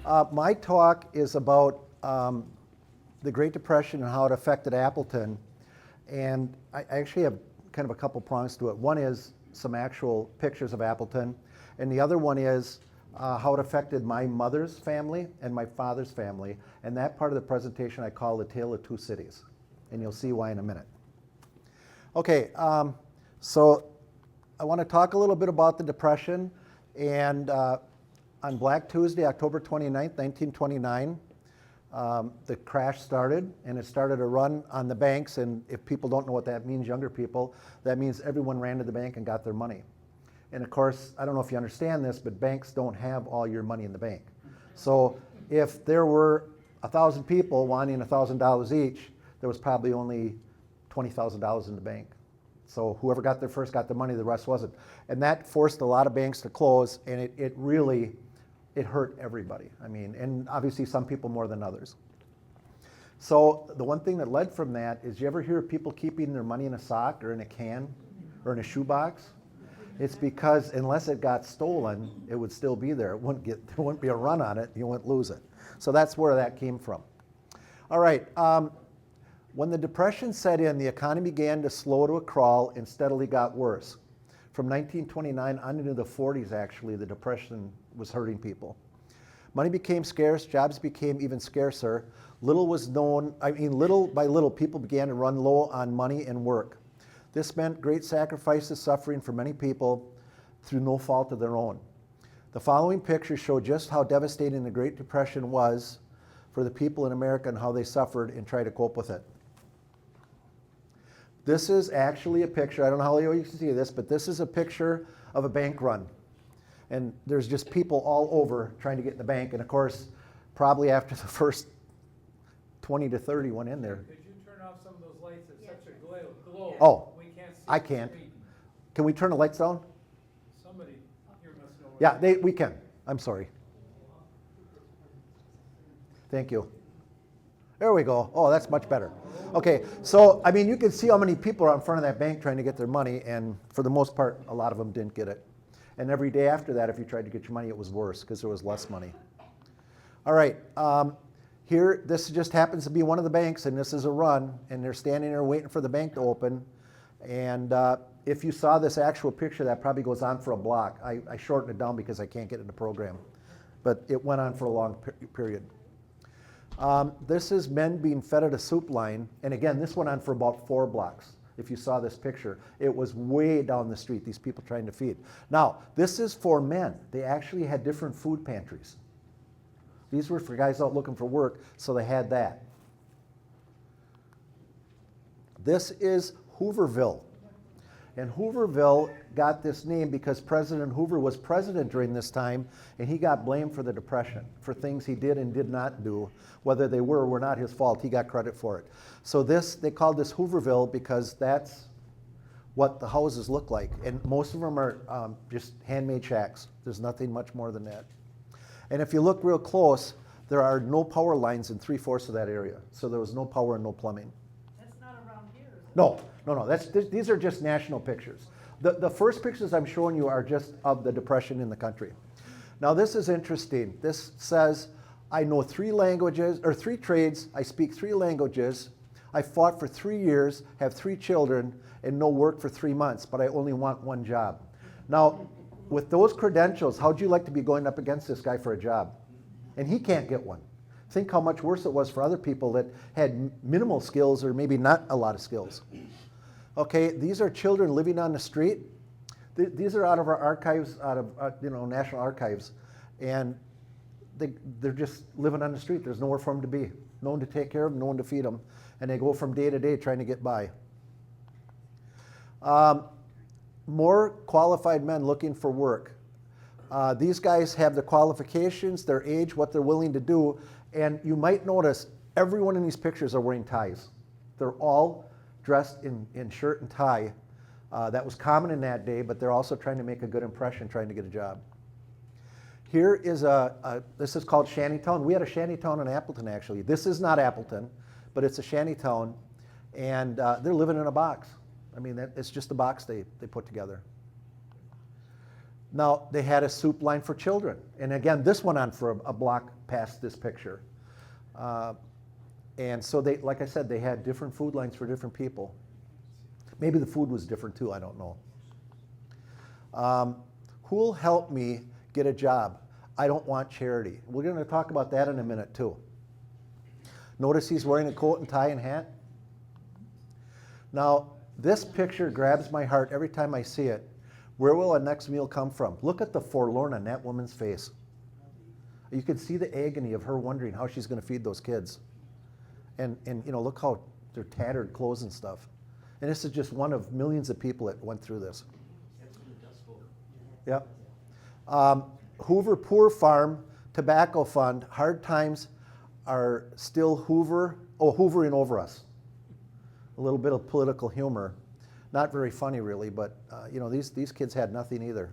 My talk is about the Great Depression and how it affected Appleton. And I actually have kind of a couple prongs to it. One is some actual pictures of Appleton, and the other one is how it affected my mother's family and my father's family. And that part of the presentation I call the Tale of Two Cities. And you'll see why in a minute. Okay, so I want to talk a little bit about the Depression. And on Black Tuesday, October 29th, 1929, the crash started, and it started a run on the banks. And if people don't know what that means, younger people, that means everyone ran to the bank and got their money. And of course, I don't know if you understand this, but banks don't have all your money in the bank. So if there were 1,000 people wanting $1,000 each, there was probably only $20,000 in the bank. So whoever got there first got the money, the rest wasn't. And that forced a lot of banks to close, and it really hurt everybody. I mean, and obviously some people more than others. So the one thing that led from that is, you ever hear of people keeping their money in a sock or in a can or in a shoebox? It's because unless it got stolen, it would still be there. There wouldn't be a run on it. You wouldn't lose it. So that's where that came from. All right. When the Depression set in, the economy began to slow to a crawl and steadily got worse. From 1929 on into the 40s, actually, the Depression was hurting people. Money became scarce, jobs became even scarcer. Little was known, little by little, people began to run low on money and work. This meant great sacrifices, suffering for many people through no fault of their own. The following pictures show just how devastating the Great Depression was for the people in America and how they suffered and tried to cope with it. This is actually a picture, I don't know how you can see this, but this is a picture of a bank run. And there's just people all over trying to get in the bank. And of course, probably after the first 20 to 30 went in there. Could you turn off some of those lights? It's such a glow. Oh, we can't see I can't. Can we turn the lights down? Somebody here must know. Yeah, we can. I'm sorry. Thank you. There we go. Oh, that's much better. Okay, so I mean, you can see how many people are in front of that bank trying to get their money, and for the most part, a lot of them didn't get it. And every day after that, if you tried to get your money, it was worse because there was less money. All right, here, this just happens to be one of the banks, and this is a run, and they're standing there waiting for the bank to open. And if you saw this actual picture, that probably goes on for a block. I shortened it down because I can't get in the program, but it went on for a long period. This is men being fed at a soup line, and again, this went on for about 4 blocks. If you saw this picture, it was way down the street, these people trying to feed. Now, this is for men. They actually had different food pantries. These were for guys out looking for work, so they had that. This is Hooverville. And Hooverville got this name because President Hoover was president during this time, and he got blamed for the Depression, for things he did and did not do. Whether they were or were not his fault, he got credit for it. So they called this Hooverville because that's what the houses look like. And most of them are just handmade shacks. There's nothing much more than that. And if you look real close, there are no power lines in 3/4 of that area. So there was no power and no plumbing. That's not around here, is it? No. These are just national pictures. The first pictures I'm showing you are just of the Depression in the country. Now this is interesting. This says, I know 3 languages, or 3 trades, I speak 3 languages, I fought for 3 years, have 3 children, and no work for 3 months, but I only want 1 job. Now, with those credentials, how'd you like to be going up against this guy for a job? And he can't get one. Think how much worse it was for other people that had minimal skills or maybe not a lot of skills. Okay, these are children living on the street. These are out of our archives, out of National Archives, and they're just living on the street. There's nowhere for them to be, no one to take care of them, no one to feed them, and they go from day to day trying to get by. More qualified men looking for work. These guys have the qualifications, their age, what they're willing to do, and you might notice everyone in these pictures are wearing ties. They're all dressed in shirt and tie. That was common in that day, but they're also trying to make a good impression, trying to get a job. Here is this is called Shantytown. We had a Shantytown in Appleton, actually. This is not Appleton, but it's a Shantytown, and they're living in a box. I mean, it's just a box they put together. Now, they had a soup line for children. And again, this went on for a block past this picture. And so they, like I said, they had different food lines for different people. Maybe the food was different too, I don't know. Who'll help me get a job? I don't want charity. We're going to talk about that in a minute too. Notice he's wearing a coat and tie and hat. Now, this picture grabs my heart every time I see it. Where will our next meal come from? Look at the forlorn on that woman's face. You can see the agony of her wondering how she's going to feed those kids. And you know, look how they're tattered clothes and stuff. And this is just one of millions of people that went through this. Yep. Hoover Poor Farm Tobacco Fund. Hard times are still hoovering over us. A little bit of political humor. Not very funny, really, but you know, these kids had nothing either.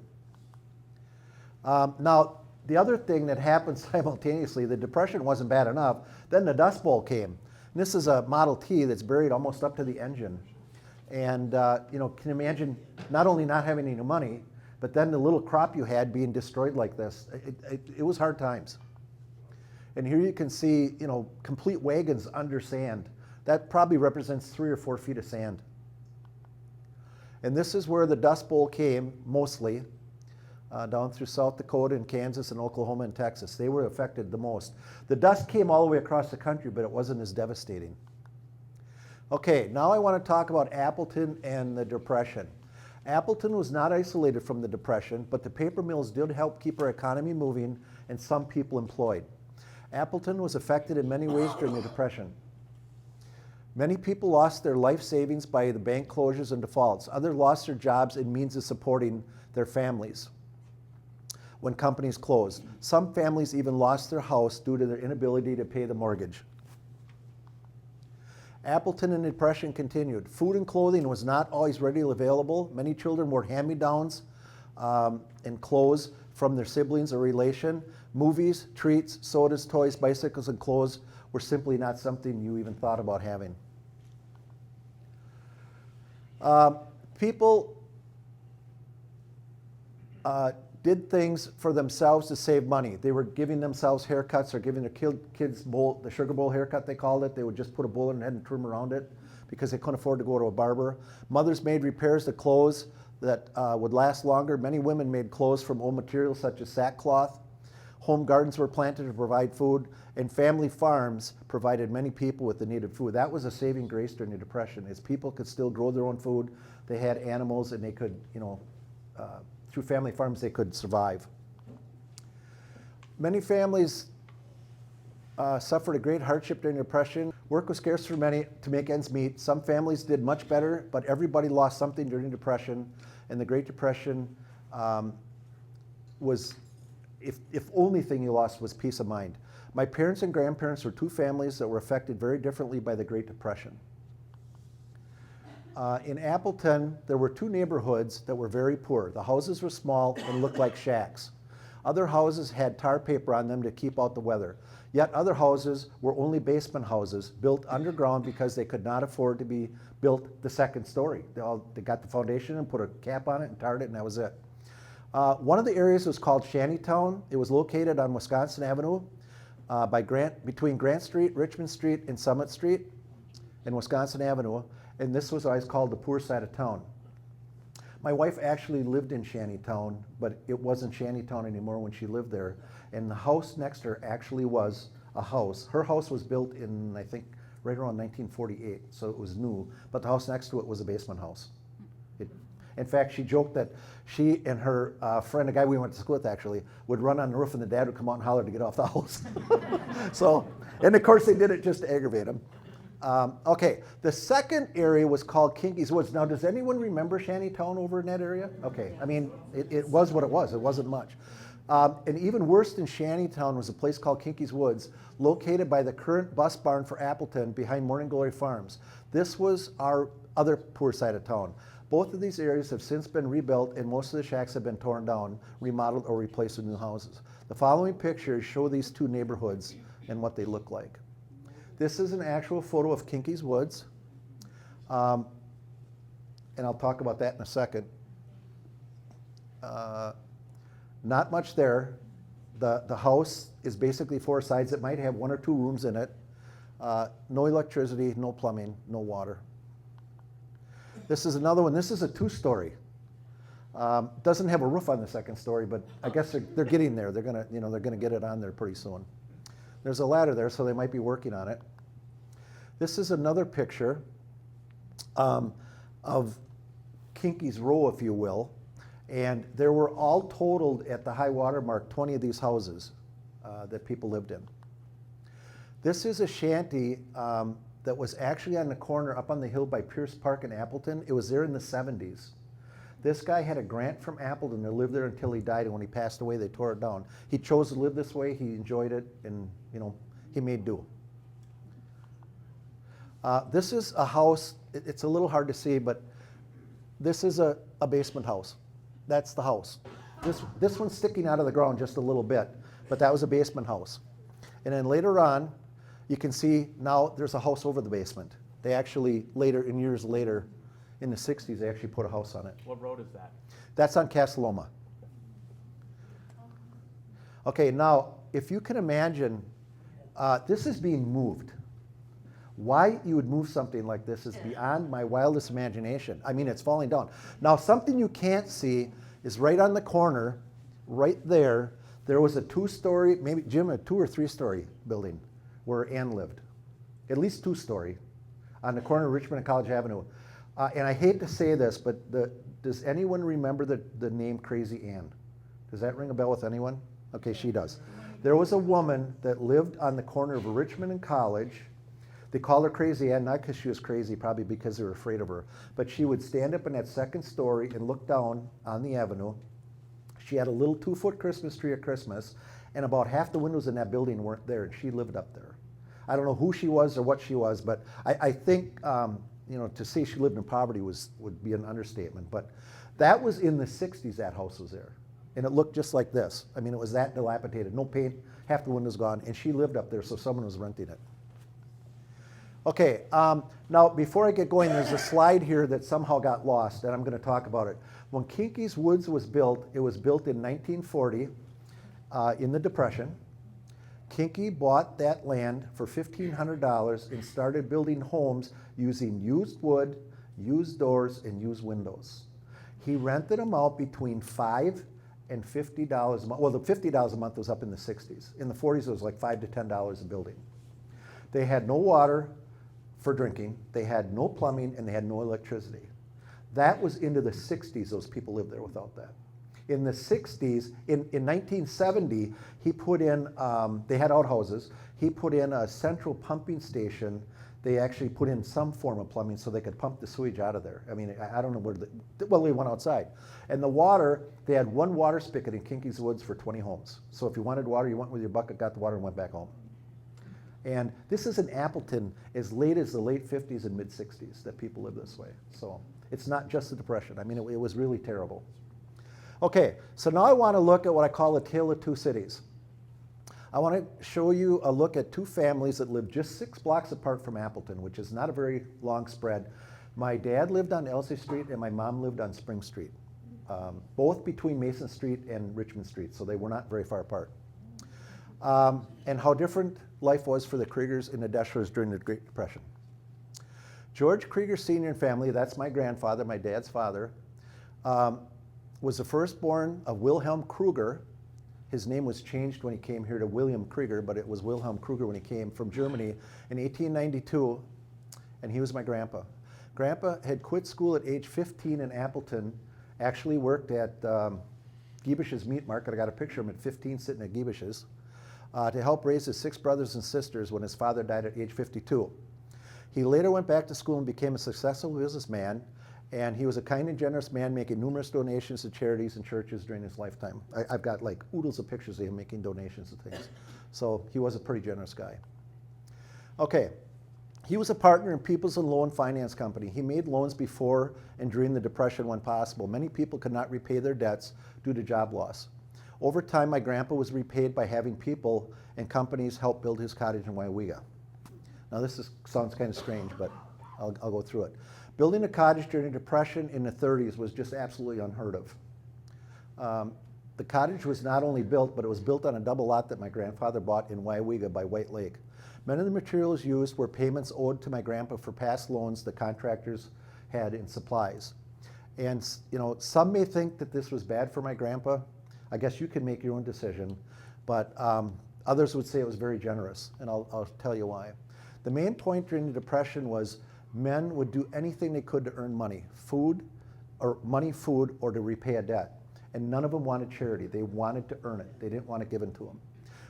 Now, the other thing that happened simultaneously, the Depression wasn't bad enough. Then the Dust Bowl came. And this is a Model T that's buried almost up to the engine. And you know, can you imagine not only not having any money, but then the little crop you had being destroyed like this? It was hard times. And here you can see, you know, complete wagons under sand. That probably represents 3 or 4 feet of sand. And this is where the Dust Bowl came, mostly, down through South Dakota and Kansas and Oklahoma and Texas. They were affected the most. The dust came all the way across the country, but it wasn't as devastating. Okay, now I want to talk about Appleton and the Depression. Appleton was not isolated from the Depression, but the paper mills did help keep our economy moving and some people employed. Appleton was affected in many ways during the Depression. Many people lost their life savings by the bank closures and defaults. Others lost their jobs and means of supporting their families when companies closed. Some families even lost their house due to their inability to pay the mortgage. Appleton and the Depression continued. Food and clothing was not always readily available. Many children wore hand-me-downs and clothes from their siblings or relation. Movies, treats, sodas, toys, bicycles, and clothes were simply not something you even thought about having. People did things for themselves to save money. They were giving themselves haircuts or giving their kids the sugar bowl haircut, they called it. They would just put a bowl in their head and trim around it because they couldn't afford to go to a barber. Mothers made repairs to clothes that would last longer. Many women made clothes from old materials such as sackcloth. Home gardens were planted to provide food, and family farms provided many people with the needed food. That was a saving grace during the Depression, is people could still grow their own food. They had animals, and they could, you know, through family farms, they could survive. Many families suffered a great hardship during the Depression. Work was scarce for many to make ends meet. Some families did much better, but everybody lost something during the Depression, and the Great Depression was, if only thing you lost was peace of mind. My parents and grandparents were two families that were affected very differently by the Great Depression. In Appleton, there were two neighborhoods that were very poor. The houses were small and looked like shacks. Other houses had tar paper on them to keep out the weather. Yet other houses were only basement houses built underground because they could not afford to be built the second story. They got the foundation and put a cap on it and tarred it, and that was it. One of the areas was called Shantytown. It was located on Wisconsin Avenue between Grant Street, Richmond Street, and Summit Street and Wisconsin Avenue. And this was always called the poor side of town. My wife actually lived in Shantytown, but it wasn't Shantytown anymore when she lived there. And the house next to her actually was a house. Her house was built in, I think, right around 1948, so it was new. But the house next to it was a basement house. In fact, she joked that she and her friend, a guy we went to school with actually, would run on the roof and the dad would come out and holler to get off the house. So, and of course they did it just to aggravate him. Okay, the second area was called Kinky's Woods. Now, does anyone remember Shantytown over in that area? Okay, I mean, it was what it was. It wasn't much. And even worse than Shantytown was a place called Kinky's Woods, located by the current bus barn for Appleton behind Morning Glory Farms. This was our other poor side of town. Both of these areas have since been rebuilt, and most of the shacks have been torn down, remodeled, or replaced with new houses. The following pictures show these two neighborhoods and what they look like. This is an actual photo of Kinky's Woods, and I'll talk about that in a second. Not much there. The house is basically 4 sides. It might have 1 or 2 rooms in it. No electricity, no plumbing, no water. This is another one. This is a 2-story. Doesn't have a roof on the 2nd story, but I guess they're getting there. They're gonna get it on there pretty soon. There's a ladder there, so they might be working on it. This is another picture of Kinky's Row, if you will. And there were all totaled at the high water mark 20 of these houses that people lived in. This is a shanty that was actually on the corner up on the hill by Pierce Park in Appleton. It was there in the 70s. This guy had a grant from Appleton to live there until he died, and when he passed away, they tore it down. He chose to live this way, he enjoyed it, and he made do. This is a house, it's a little hard to see, but this is a basement house. That's the house. This one's sticking out of the ground just a little bit, but that was a basement house. And then later on, you can see now there's a house over the basement. They actually years later, in the 60s, they actually put a house on it. What road is that? That's on Casaloma. Okay, now, if you can imagine, this is being moved. Why you would move something like this is beyond my wildest imagination. I mean, it's falling down. Now, something you can't see is right on the corner, right there, there was a 2-story, maybe, Jim, a 2 or 3-story building where Ann lived. At least 2-story, on the corner of Richmond and College Avenue. And I hate to say this, but does anyone remember the name Crazy Ann? Does that ring a bell with anyone? Okay, she does. There was a woman that lived on the corner of Richmond and College. They called her Crazy Ann, not because she was crazy, probably because they were afraid of her. But she would stand up in that 2nd story and look down on the avenue. She had a little 2-foot Christmas tree at Christmas, and about half the windows in that building weren't there, and she lived up there. I don't know who she was or what she was, but I think to say she lived in poverty would be an understatement. But that was in the 60s, that house was there. And it looked just like this. I mean, it was that dilapidated. No paint, half the windows gone, and she lived up there, so someone was renting it. Okay, now before I get going, there's a slide here that somehow got lost, and I'm going to talk about it. When Kinky's Woods was built, it was built in 1940 in the Depression. Kinky bought that land for $1,500 and started building homes using used wood, used doors, and used windows. He rented them out between $5 and $50 a month. Well, the $50 a month was up in the 60s. In the 40s, it was like $5 to $10 a building. They had no water for drinking, they had no plumbing, and they had no electricity. That was into the 60s, those people lived there without that. In the 60s, in 1970, he put in, they had outhouses, he put in a central pumping station. They actually put in some form of plumbing so they could pump the sewage out of there. I mean, I don't know where well, they went outside. And the water, they had 1 water spigot in Kinky's Woods for 20 homes. So if you wanted water, you went with your bucket, got the water, and went back home. And this is in Appleton as late as the late 50s and mid 60s that people lived this way. So it's not just the Depression. I mean, it was really terrible. Okay, so now I want to look at what I call the tale of 2 cities. I want to show you a look at 2 families that lived just 6 blocks apart from Appleton, which is not a very long spread. My dad lived on Elsie Street and my mom lived on Spring Street, both between Mason Street and Richmond Street, so they were not very far apart. And how different life was for the Kruegers and the Deschlers during the Great Depression. George Krueger Sr. and family, that's my grandfather, my dad's father, was the firstborn of Wilhelm Krueger. His name was changed when he came here to William Krueger, but it was Wilhelm Krueger when he came from Germany in 1892, and he was my grandpa. Grandpa had quit school at age 15 in Appleton, actually worked at Giebish's Meat Market. I got a picture of him at 15 sitting at Giebish's, to help raise his 6 brothers and sisters when his father died at age 52. He later went back to school and became a successful businessman, and he was a kind and generous man, making numerous donations to charities and churches during his lifetime. I've got like oodles of pictures of him making donations and things. So he was a pretty generous guy. Okay, he was a partner in People's and Loan Finance Company. He made loans before and during the Depression when possible. Many people could not repay their debts due to job loss. Over time, my grandpa was repaid by having people and companies help build his cottage in Waiwega. Now this sounds kind of strange, but I'll go through it. Building a cottage during the Depression in the 30s was just absolutely unheard of. The cottage was not only built, but it was built on a double lot that my grandfather bought in Waiwega by White Lake. Many of the materials used were payments owed to my grandpa for past loans the contractors had in supplies. And some may think that this was bad for my grandpa. I guess you can make your own decision, but others would say it was very generous, and I'll tell you why. The main point during the Depression was men would do anything they could to earn money, food, or to repay a debt. And none of them wanted charity. They wanted to earn it. They didn't want it given to them.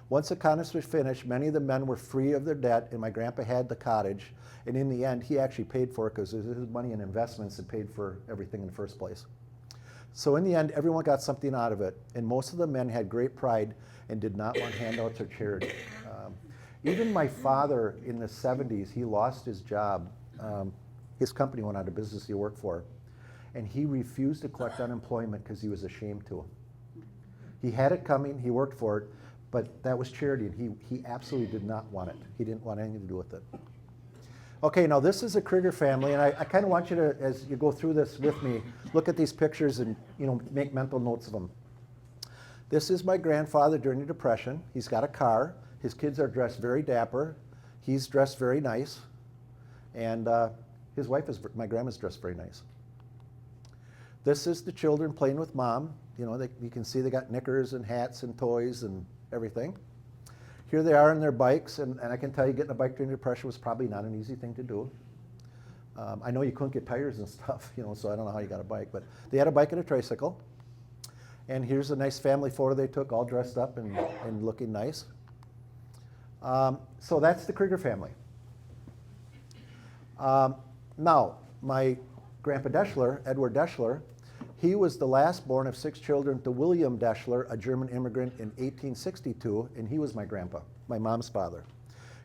Once the contest was finished, many of the men were free of their debt, and my grandpa had the cottage. And in the end, he actually paid for it because it was his money and investments that paid for everything in the first place. So in the end, everyone got something out of it. And most of the men had great pride and did not want handouts or charity. Even my father in the 70s, he lost his job. His company went out of business he worked for. And he refused to collect unemployment because he was ashamed to. He had it coming, he worked for it, but that was charity, and he absolutely did not want it. He didn't want anything to do with it. Okay, now this is a Krueger family, and I kind of want you to, as you go through this with me, look at these pictures and make mental notes of them. This is my grandfather during the Depression. He's got a car. His kids are dressed very dapper. He's dressed very nice, and his wife my grandma's dressed very nice. This is the children playing with mom. You can see they got knickers and hats and toys and everything. Here they are on their bikes, and I can tell you getting a bike during the Depression was probably not an easy thing to do. I know you couldn't get tires and stuff, so I don't know how you got a bike, but they had a bike and a tricycle. And here's a nice family photo they took, all dressed up and looking nice. So that's the Krueger family. Now, my Grandpa Deschler, Edward Deschler, he was the last born of 6 children to William Deschler, a German immigrant in 1862, and he was my grandpa, my mom's father.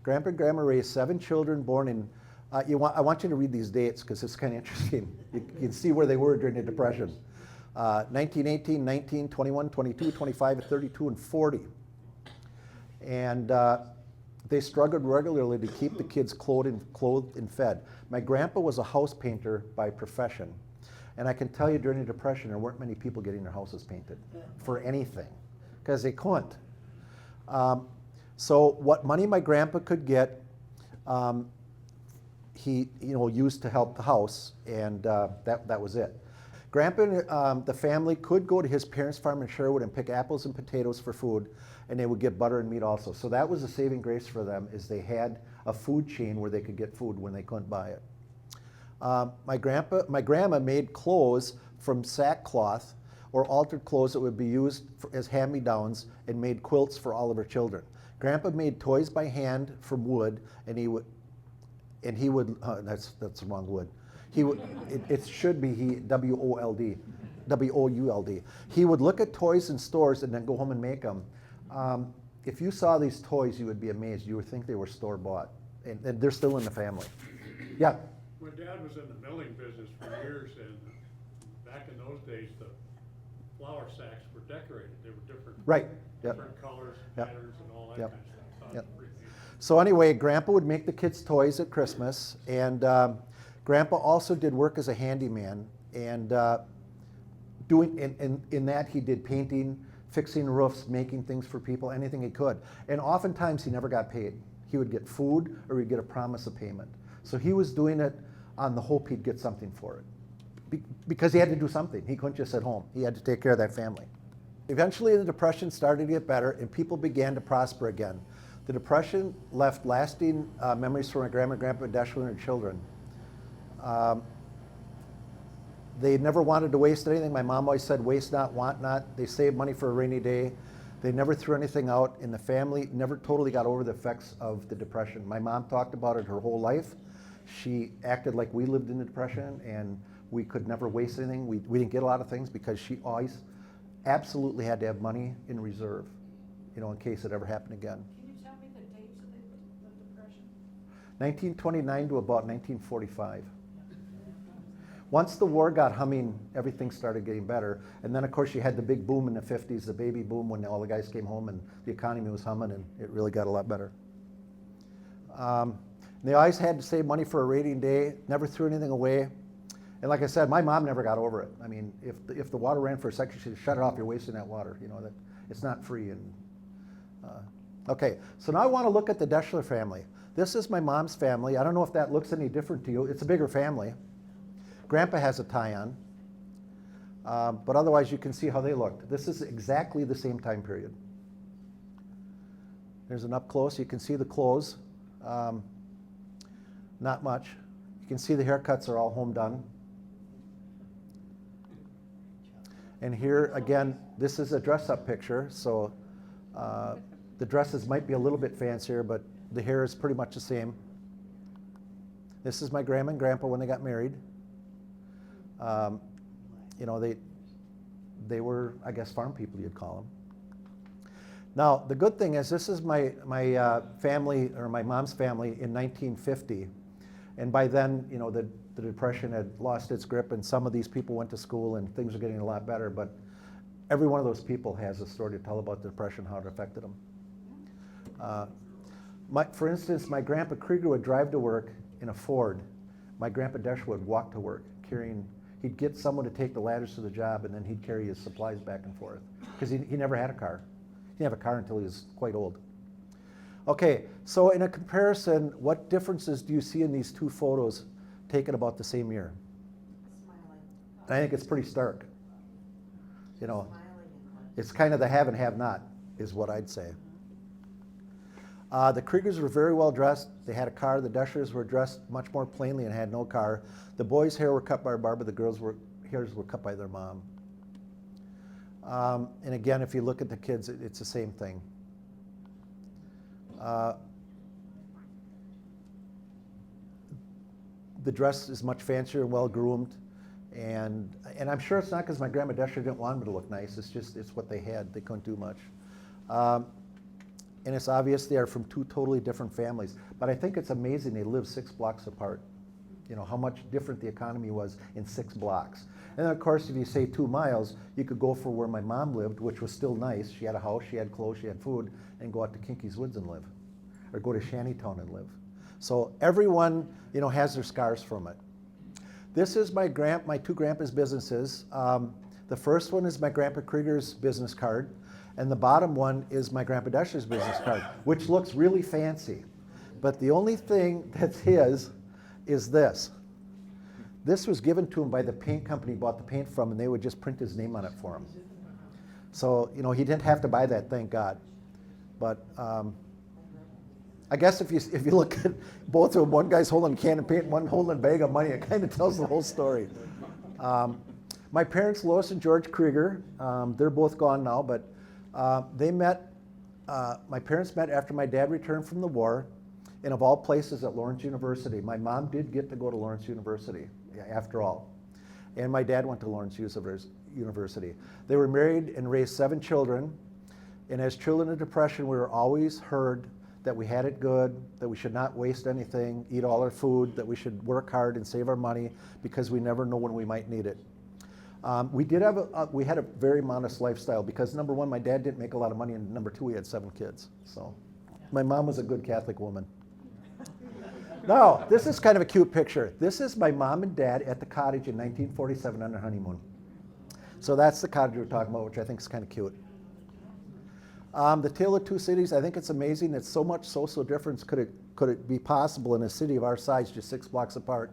Grandpa and Grandma raised 7 children born in, I want you to read these dates because it's kind of interesting. You can see where they were during the Depression. 1918, 19, 21, 22, 25, 32, and 40. And they struggled regularly to keep the kids clothed and fed. My grandpa was a house painter by profession. And I can tell you during the Depression, there weren't many people getting their houses painted for anything because they couldn't. So what money my grandpa could get, he used to help the house, and that was it. Grandpa and the family could go to his parents' farm in Sherwood and pick apples and potatoes for food, and they would get butter and meat also. So that was a saving grace for them, is they had a food chain where they could get food when they couldn't buy it. My grandma made clothes from sackcloth or altered clothes that would be used as hand-me-downs, and made quilts for all of her children. Grandpa made toys by hand from wood, and he would that's the wrong wood. It should be W-O-U-L-D. He would look at toys in stores and then go home and make them. If you saw these toys, you would be amazed. You would think they were store-bought, and they're still in the family. Yeah? My dad was in the milling business for years, and back in those days, the flour sacks were decorated. They were different, Right. Yep. different colors, Yep. patterns, and all that Yep. kind of stuff. So Yep. it's pretty neat. So anyway, Grandpa would make the kids toys at Christmas, and Grandpa also did work as a handyman, and in that he did painting, fixing roofs, making things for people, anything he could. And oftentimes he never got paid. He would get food or he'd get a promise of payment. So he was doing it on the hope he'd get something for it. Because he had to do something. He couldn't just sit home. He had to take care of that family. Eventually the Depression started to get better and people began to prosper again. The Depression left lasting memories for my grandma, grandpa, Deschler, and children. They never wanted to waste anything. My mom always said, waste not, want not. They saved money for a rainy day. They never threw anything out, and the family never totally got over the effects of the Depression. My mom talked about it her whole life. She acted like we lived in the Depression, and we could never waste anything. We didn't get a lot of things because she always absolutely had to have money in reserve, in case it ever happened again. Can you tell me the dates of the Depression? 1929 to about 1945. Once the war got humming, everything started getting better. And then, of course, you had the big boom in the 50s, the baby boom, when all the guys came home and the economy was humming, and it really got a lot better. They always had to save money for a rainy day, never threw anything away. And like I said, my mom never got over it. I mean, if the water ran for a second, she'd shut it off. You're wasting that water. You know that it's not free. And okay, so now I want to look at the Deschler family. This is my mom's family. I don't know if that looks any different to you. It's a bigger family. Grandpa has a tie on, but otherwise you can see how they looked. This is exactly the same time period. There's an up close. You can see the clothes. Not much. You can see the haircuts are all home done. And here, again, this is a dress-up picture, so the dresses might be a little bit fancier, but the hair is pretty much the same. This is my grandma and grandpa when they got married. You know, they were, I guess, farm people, you'd call them. Now, the good thing is this is my family, or my mom's family, in 1950. And by then, you know, the Depression had lost its grip, and some of these people went to school, and things were getting a lot better. But every one of those people has a story to tell about the Depression, how it affected them. For instance, my grandpa Krueger would drive to work in a Ford. My grandpa Desch would walk to work, he'd get someone to take the ladders to the job, and then he'd carry his supplies back and forth, because he never had a car. He didn't have a car until he was quite old. Okay, so in a comparison, what differences do you see in these two photos taken about the same year? Smiling. I think it's pretty stark. You know, Smiling and it's kind of the have and have not, is what I'd say. The Kruegers were very well dressed. They had a car. The Deschers were dressed much more plainly and had no car. The boys' hair were cut by a barber. The girls' hairs were cut by their mom. And again, if you look at the kids, it's the same thing. The dress is much fancier and well groomed, and I'm sure it's not because my grandma Deschler didn't want them to look nice. It's what they had. They couldn't do much. And it's obvious they are from two totally different families. But I think it's amazing they lived 6 blocks apart. You know, how much different the economy was in 6 blocks. And then, of course, if you say 2 miles, you could go for where my mom lived, which was still nice. She had a house, she had clothes, she had food, and go out to Kinky's Woods and live. Or go to Shantytown and live. So everyone, you know, has their scars from it. This is my 2 grandpa's businesses. The first one is my grandpa Krueger's business card. And the bottom one is my grandpa Deschler's business card, which looks really fancy. But the only thing that's his is this. This was given to him by the paint company he bought the paint from, and they would just print his name on it for him. So, you know, he didn't have to buy that, thank God. But I guess if you look at both of them, one guy's holding a can of paint, one holding a bag of money, it kind of tells the whole story. My parents, Lois and George Krueger, they're both gone now, but they met, my parents met after my dad returned from the war, and of all places at Lawrence University. My mom did get to go to Lawrence University, after all. And my dad went to Lawrence University. They were married and raised 7 children. And as children of depression, we were always heard that we had it good, that we should not waste anything, eat all our food, that we should work hard and save our money because we never know when we might need it. We had a very modest lifestyle because number 1, my dad didn't make a lot of money, and number 2, we had 7 kids. So my mom was a good Catholic woman. Now, this is kind of a cute picture. This is my mom and dad at the cottage in 1947 on their honeymoon. So that's the cottage we're talking about, which I think is kind of cute. The Tale of Two Cities, I think it's amazing that so much social difference could it be possible in a city of our size, just 6 blocks apart.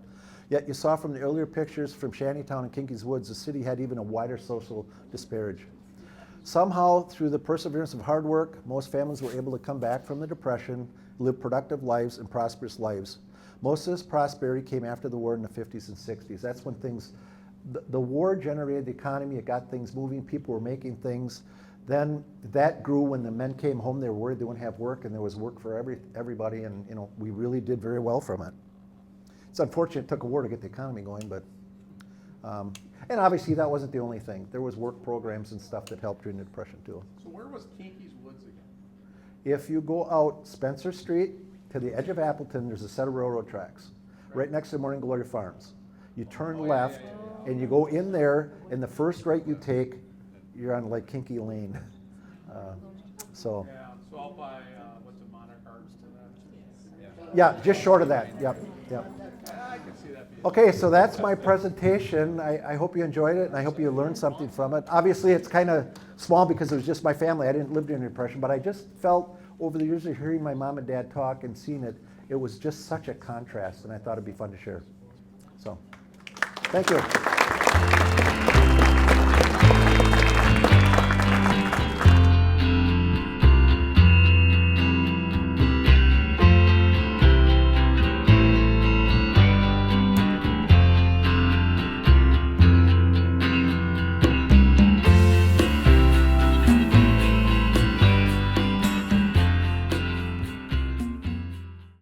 Yet you saw from the earlier pictures from Shantytown and Kinky's Woods, the city had even a wider social disparage. Somehow, through the perseverance of hard work, most families were able to come back from the Depression, live productive lives and prosperous lives. Most of this prosperity came after the war in the 50s and 60s. That's when the war generated the economy, it got things moving, people were making things. Then that grew when the men came home, they were worried they wouldn't have work, and there was work for everybody, and you know, we really did very well from it. It's unfortunate it took a war to get the economy going, but, and obviously that wasn't the only thing. There was work programs and stuff that helped during the Depression too. So where was Kinky's Woods again? If you go out Spencer Street to the edge of Appleton, there's a set of railroad tracks right next to Morning Glory Farms. You turn left and you go in there, and the first right you take, you're on like Kinky Lane. So Yeah, so out by, what's it, Monarch Arts to that? yeah, just short of that. Yep. I can see that being Okay, so that's my presentation. I hope you enjoyed it, and I hope you learned something from it. Obviously, it's kind of small because it was just my family. I didn't live during the Depression, but I just felt over the years of hearing my mom and dad talk and seeing it, it was just such a contrast, and I thought it'd be fun to share. So, thank you.